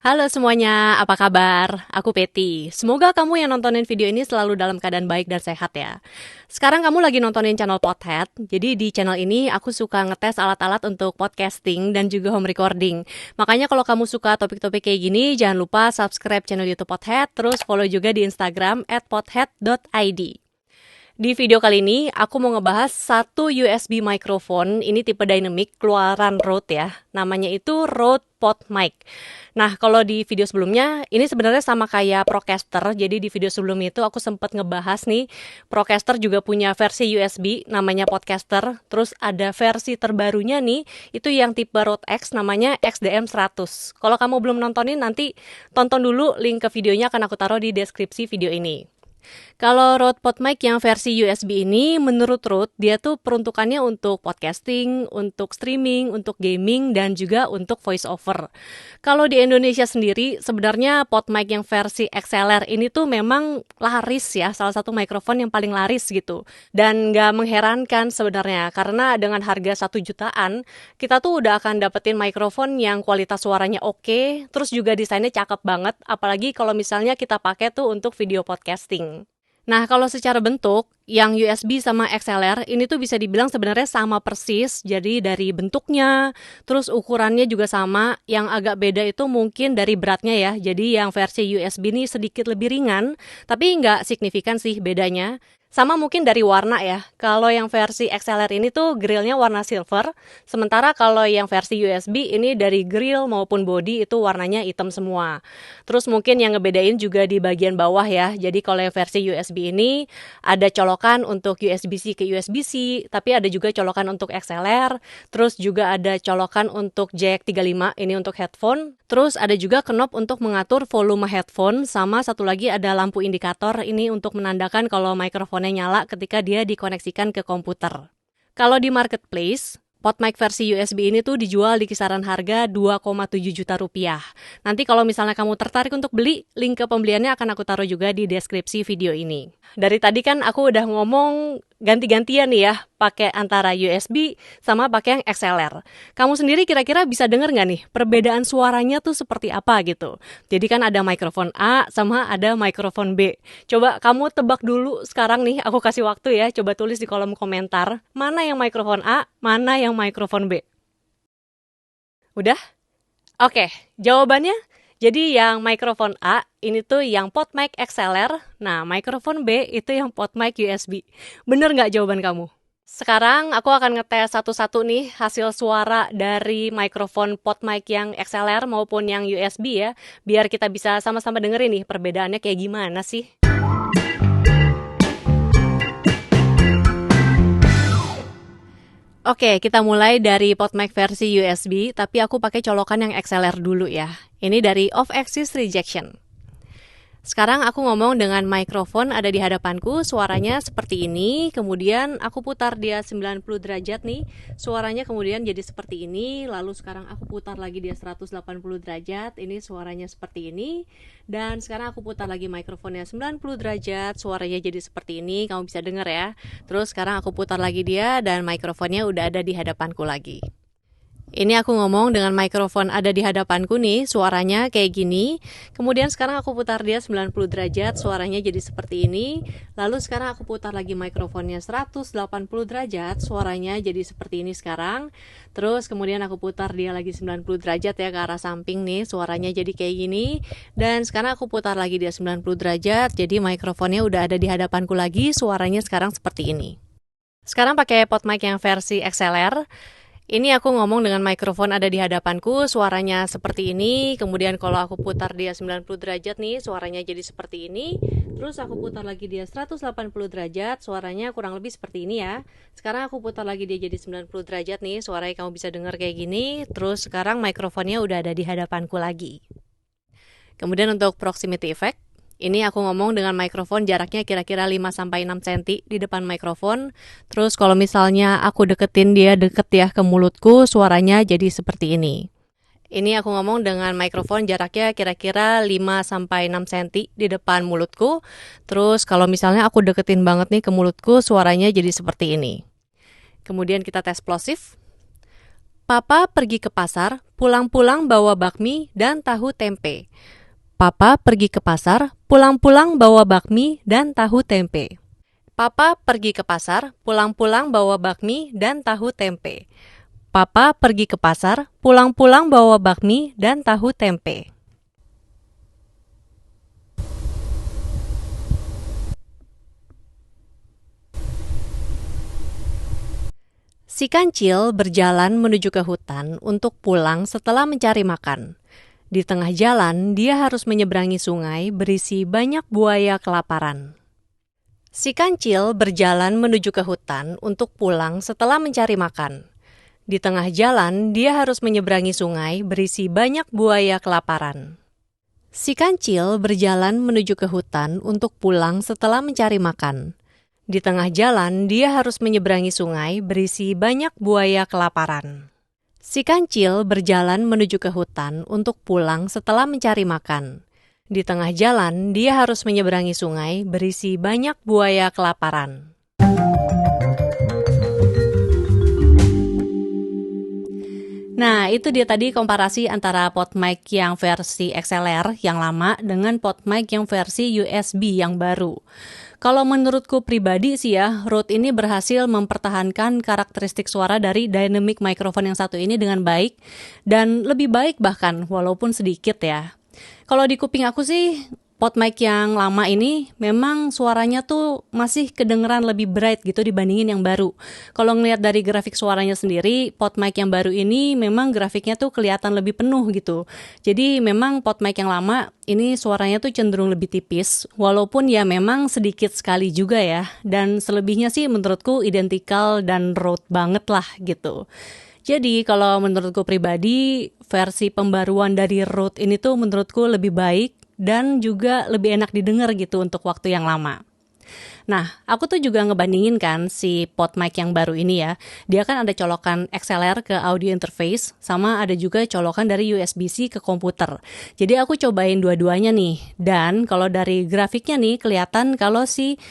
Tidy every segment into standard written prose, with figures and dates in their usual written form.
Halo semuanya, apa kabar? Aku Peti. Semoga kamu yang nontonin video ini selalu dalam keadaan baik dan sehat ya. Sekarang kamu lagi nontonin channel Pothead. Jadi di channel ini aku suka ngetes alat-alat untuk podcasting dan juga home recording. Makanya kalau kamu suka topik-topik kayak gini, jangan lupa subscribe channel YouTube Pothead, terus follow juga di Instagram @pothead.id. Di video kali ini, aku mau ngebahas satu USB microphone, ini tipe dynamic, keluaran Rode ya. Namanya itu Rode PodMic. Nah, kalau di video sebelumnya, ini sebenarnya sama kayak Procaster. Jadi di video sebelum itu aku sempat ngebahas nih, Procaster juga punya versi USB, namanya Podcaster. Terus ada versi terbarunya nih, itu yang tipe Rode X, namanya XDM100. Kalau kamu belum nontonin, nanti tonton dulu, link ke videonya akan aku taruh di deskripsi video ini. Kalau Rode PodMic yang versi USB ini, menurut Rode, dia tuh peruntukannya untuk podcasting, untuk streaming, untuk gaming, dan juga untuk voice over. Kalau di Indonesia sendiri, sebenarnya PodMic yang versi XLR ini tuh memang laris ya, salah satu mikrofon yang paling laris gitu. Dan nggak mengherankan sebenarnya, karena dengan harga 1 jutaan, kita tuh udah akan dapetin mikrofon yang kualitas suaranya oke, terus juga desainnya cakep banget, apalagi kalau misalnya kita pakai tuh untuk video podcasting. Nah, kalau secara bentuk, yang USB sama XLR ini tuh bisa dibilang sebenarnya sama persis. Jadi dari bentuknya, terus ukurannya juga sama. Yang agak beda itu mungkin dari beratnya ya. Jadi yang versi USB ini sedikit lebih ringan, tapi nggak signifikan sih bedanya. Sama mungkin dari warna ya. Kalau yang versi XLR ini tuh grillnya warna silver, sementara kalau yang versi USB ini dari grill maupun body itu warnanya hitam semua. Terus mungkin yang ngebedain juga di bagian bawah ya. Jadi kalau yang versi USB ini ada colokan untuk USB-C ke USB-C, tapi ada juga colokan untuk XLR, terus juga ada colokan untuk jack 3.5, ini untuk headphone. Terus ada juga knob untuk mengatur volume headphone, sama satu lagi ada lampu indikator, ini untuk menandakan kalau mikrofonnya nyala ketika dia dikoneksikan ke komputer. Kalau di marketplace, PodMic versi USB ini tuh dijual di kisaran harga 2,7 juta rupiah. Nanti kalau misalnya kamu tertarik untuk beli, link ke pembeliannya akan aku taruh juga di deskripsi video ini. Dari tadi kan aku udah ngomong ganti-gantian nih ya, pakai antara USB sama pakai yang XLR. Kamu sendiri kira-kira bisa denger nggak nih, perbedaan suaranya tuh seperti apa gitu? Jadi kan ada mikrofon A sama ada mikrofon B. Coba kamu tebak dulu sekarang nih, aku kasih waktu ya, coba tulis di kolom komentar, mana yang mikrofon A, mana yang mikrofon B. Udah? Oke, jawabannya jadi yang mikrofon A ini tuh yang PodMic XLR, nah mikrofon B itu yang PodMic USB. Bener nggak jawaban kamu? Sekarang aku akan ngetes satu-satu nih hasil suara dari mikrofon PodMic yang XLR maupun yang USB ya, biar kita bisa sama-sama dengerin nih perbedaannya kayak gimana sih. Oke, kita mulai dari PodMic versi USB, tapi aku pakai colokan yang XLR dulu ya. Ini dari off-axis rejection. Sekarang aku ngomong dengan mikrofon ada di hadapanku, suaranya seperti ini, kemudian aku putar dia 90 derajat nih, suaranya kemudian jadi seperti ini, lalu sekarang aku putar lagi dia 180 derajat, ini suaranya seperti ini, dan sekarang aku putar lagi mikrofonnya 90 derajat, suaranya jadi seperti ini, kamu bisa dengar ya. Terus sekarang aku putar lagi dia dan mikrofonnya udah ada di hadapanku lagi. Ini aku ngomong dengan mikrofon ada di hadapanku nih, suaranya kayak gini. Kemudian sekarang aku putar dia 90 derajat, suaranya jadi seperti ini. Lalu sekarang aku putar lagi mikrofonnya 180 derajat, suaranya jadi seperti ini sekarang. Terus kemudian aku putar dia lagi 90 derajat ya ke arah samping nih, suaranya jadi kayak gini. Dan sekarang aku putar lagi dia 90 derajat, jadi mikrofonnya udah ada di hadapanku lagi, suaranya sekarang seperti ini. Sekarang pakai PodMic yang versi XLR. Ini aku ngomong dengan mikrofon ada di hadapanku, suaranya seperti ini. Kemudian kalau aku putar dia 90 derajat nih, suaranya jadi seperti ini. Terus aku putar lagi dia 180 derajat, suaranya kurang lebih seperti ini ya. Sekarang aku putar lagi dia jadi 90 derajat nih, suaranya kamu bisa dengar kayak gini. Terus sekarang mikrofonnya udah ada di hadapanku lagi. Kemudian untuk proximity effect, ini aku ngomong dengan mikrofon jaraknya kira-kira 5-6 cm di depan mikrofon. Terus kalau misalnya aku deketin dia deket ya ke mulutku, suaranya jadi seperti ini. Ini aku ngomong dengan mikrofon jaraknya kira-kira 5-6 cm di depan mulutku. Terus kalau misalnya aku deketin banget nih ke mulutku, suaranya jadi seperti ini. Kemudian kita tes plosive. Papa pergi ke pasar, pulang-pulang bawa bakmi dan tahu tempe. Papa pergi ke pasar, pulang-pulang bawa bakmi dan tahu tempe. Papa pergi ke pasar, pulang-pulang bawa bakmi dan tahu tempe. Papa pergi ke pasar, pulang-pulang bawa bakmi dan tahu tempe. Si kancil berjalan menuju ke hutan untuk pulang setelah mencari makan. Di tengah jalan, dia harus menyeberangi sungai berisi banyak buaya kelaparan. Si kancil berjalan menuju ke hutan untuk pulang setelah mencari makan. Di tengah jalan, dia harus menyeberangi sungai berisi banyak buaya kelaparan. Si kancil berjalan menuju ke hutan untuk pulang setelah mencari makan. Di tengah jalan, dia harus menyeberangi sungai berisi banyak buaya kelaparan. Si kancil berjalan menuju ke hutan untuk pulang setelah mencari makan. Di tengah jalan, dia harus menyeberangi sungai berisi banyak buaya kelaparan. Nah, itu dia tadi komparasi antara PodMic yang versi XLR yang lama dengan PodMic yang versi USB yang baru. Kalau menurutku pribadi sih ya, Rode ini berhasil mempertahankan karakteristik suara dari dynamic microphone yang satu ini dengan baik, dan lebih baik bahkan, walaupun sedikit ya. Kalau di kuping aku sih, PodMic yang lama ini memang suaranya tuh masih kedengeran lebih bright gitu dibandingin yang baru. Kalau ngelihat dari grafik suaranya sendiri, PodMic yang baru ini memang grafiknya tuh kelihatan lebih penuh gitu. Jadi memang PodMic yang lama ini suaranya tuh cenderung lebih tipis, walaupun ya memang sedikit sekali juga ya. Dan selebihnya sih menurutku identikal dan Rode banget lah gitu. Jadi kalau menurutku pribadi, versi pembaruan dari Rode ini tuh menurutku lebih baik dan juga lebih enak didengar gitu untuk waktu yang lama. Nah, aku tuh juga ngebandingin kan si PodMic yang baru ini ya. Dia kan ada colokan XLR ke audio interface, sama ada juga colokan dari USB-C ke komputer. Jadi aku cobain dua-duanya nih. Dan kalau dari grafiknya nih, kelihatan kalau si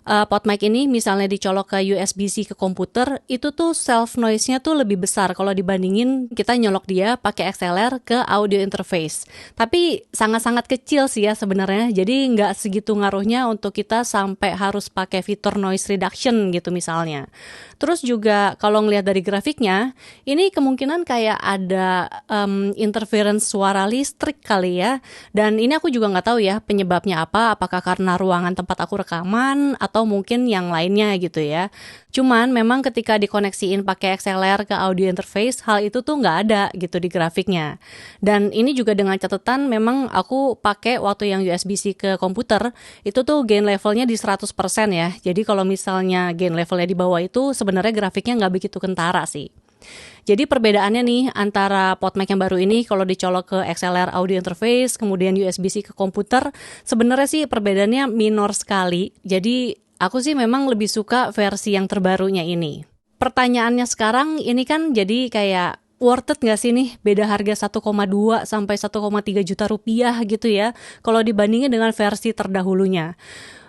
PodMic ini misalnya dicolok ke USB-C ke komputer, itu tuh self noise-nya tuh lebih besar kalau dibandingin kita nyolok dia pakai XLR ke audio interface. Tapi sangat-sangat kecil sih ya sebenarnya, jadi nggak segitu ngaruhnya untuk kita sampai harus pakai fitur noise reduction gitu misalnya. Terus juga kalau ngelihat dari grafiknya, ini kemungkinan kayak ada interference suara listrik kali ya. Dan ini aku juga nggak tahu ya penyebabnya apa, apakah karena ruangan tempat aku rekaman atau mungkin yang lainnya gitu ya. Cuman memang ketika dikoneksiin pakai XLR ke audio interface, hal itu tuh nggak ada gitu di grafiknya. Dan ini juga dengan catatan memang aku pakai waktu yang USB-C ke komputer, itu tuh gain levelnya di 100% ya. Jadi kalau misalnya gain levelnya di bawah itu sebenarnya grafiknya nggak begitu kentara sih. Jadi perbedaannya nih antara PodMic yang baru ini kalau dicolok ke XLR audio interface, kemudian USB-C ke komputer, sebenarnya sih perbedaannya minor sekali. Jadi aku sih memang lebih suka versi yang terbarunya ini. Pertanyaannya sekarang ini kan jadi kayak worth it nggak sih nih beda harga 1,2 sampai 1,3 juta rupiah gitu ya kalau dibandingin dengan versi terdahulunya.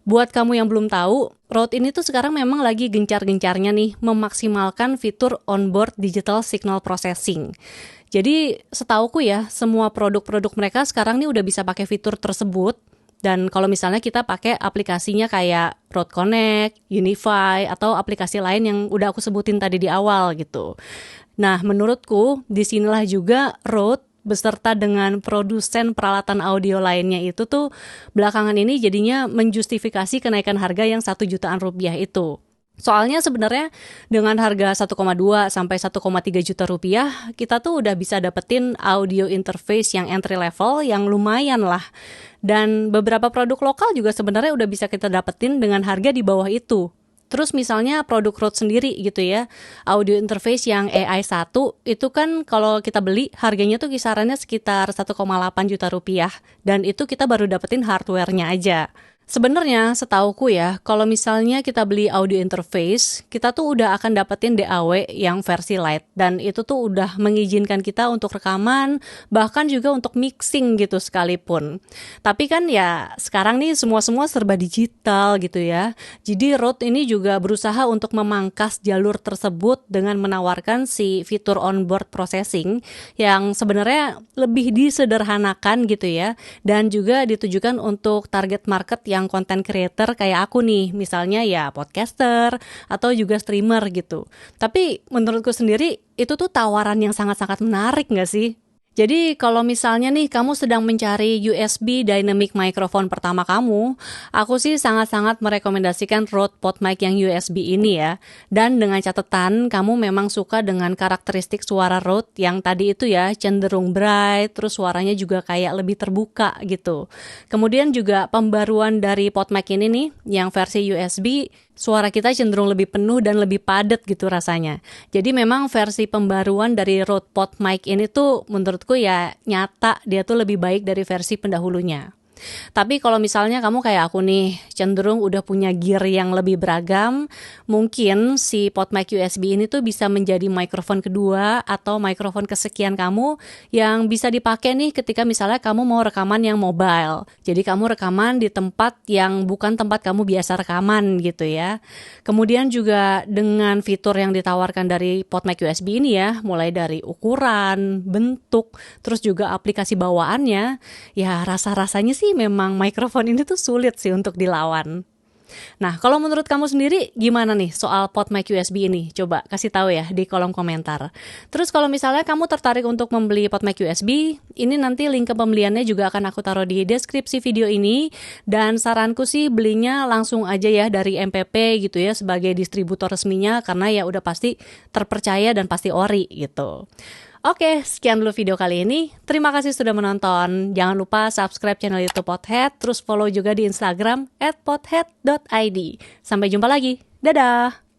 Buat kamu yang belum tahu, Rode ini tuh sekarang memang lagi gencar-gencarnya nih memaksimalkan fitur onboard digital signal processing. Jadi setauku ya, semua produk-produk mereka sekarang nih udah bisa pakai fitur tersebut. Dan kalau misalnya kita pakai aplikasinya kayak Rode Connect, Unify, atau aplikasi lain yang udah aku sebutin tadi di awal gitu. Nah, menurutku disinilah juga Rode beserta dengan produsen peralatan audio lainnya itu tuh belakangan ini jadinya menjustifikasi kenaikan harga yang 1 jutaan rupiah itu. Soalnya sebenarnya dengan harga 1,2 sampai 1,3 juta rupiah, kita tuh udah bisa dapetin audio interface yang entry level yang lumayan lah. Dan beberapa produk lokal juga sebenarnya udah bisa kita dapetin dengan harga di bawah itu. Terus misalnya produk Rode sendiri gitu ya, audio interface yang AI1 itu kan kalau kita beli harganya tuh kisarannya sekitar 1,8 juta rupiah dan itu kita baru dapetin hardware-nya aja. Sebenarnya setauku ya, kalau misalnya kita beli audio interface, kita tuh udah akan dapetin DAW yang versi light dan itu tuh udah mengizinkan kita untuk rekaman, bahkan juga untuk mixing gitu sekalipun. Tapi kan ya sekarang nih semua serba digital gitu ya. Jadi Rode ini juga berusaha untuk memangkas jalur tersebut dengan menawarkan si fitur onboard processing yang sebenarnya lebih disederhanakan gitu ya, dan juga ditujukan untuk target market yang konten creator kayak aku nih, misalnya ya podcaster atau juga streamer gitu. Tapi menurutku sendiri itu tuh tawaran yang sangat-sangat menarik nggak sih? Jadi kalau misalnya nih kamu sedang mencari USB Dynamic Microphone pertama kamu, aku sih sangat-sangat merekomendasikan Rode PodMic yang USB ini ya. Dan dengan catatan kamu memang suka dengan karakteristik suara Rode yang tadi itu ya cenderung bright, terus suaranya juga kayak lebih terbuka gitu. Kemudian juga pembaruan dari PodMic ini nih yang versi USB, suara kita cenderung lebih penuh dan lebih padat gitu rasanya. Jadi memang versi pembaruan dari Rode PodMic ini tuh menurutku ya nyata dia tuh lebih baik dari versi pendahulunya. Tapi kalau misalnya kamu kayak aku nih, cenderung udah punya gear yang lebih beragam, mungkin si PodMic USB ini tuh bisa menjadi mikrofon kedua atau mikrofon kesekian kamu yang bisa dipakai nih ketika misalnya kamu mau rekaman yang mobile. Jadi kamu rekaman di tempat yang bukan tempat kamu biasa rekaman gitu ya. Kemudian juga dengan fitur yang ditawarkan dari PodMic USB ini ya, mulai dari ukuran, bentuk, terus juga aplikasi bawaannya, ya rasa-rasanya sih memang mikrofon ini tuh sulit sih untuk dilawan. Nah, kalau menurut kamu sendiri gimana nih soal PodMic USB ini? Coba kasih tahu ya di kolom komentar. Terus kalau misalnya kamu tertarik untuk membeli PodMic USB, ini nanti link ke pembeliannya juga akan aku taruh di deskripsi video ini. Dan saranku sih belinya langsung aja ya dari MPP gitu ya sebagai distributor resminya karena ya udah pasti terpercaya dan pasti ori gitu. Oke, sekian dulu video kali ini. Terima kasih sudah menonton. Jangan lupa subscribe channel YouTube Podhead, terus follow juga di Instagram @podhead.id. Sampai jumpa lagi. Dadah!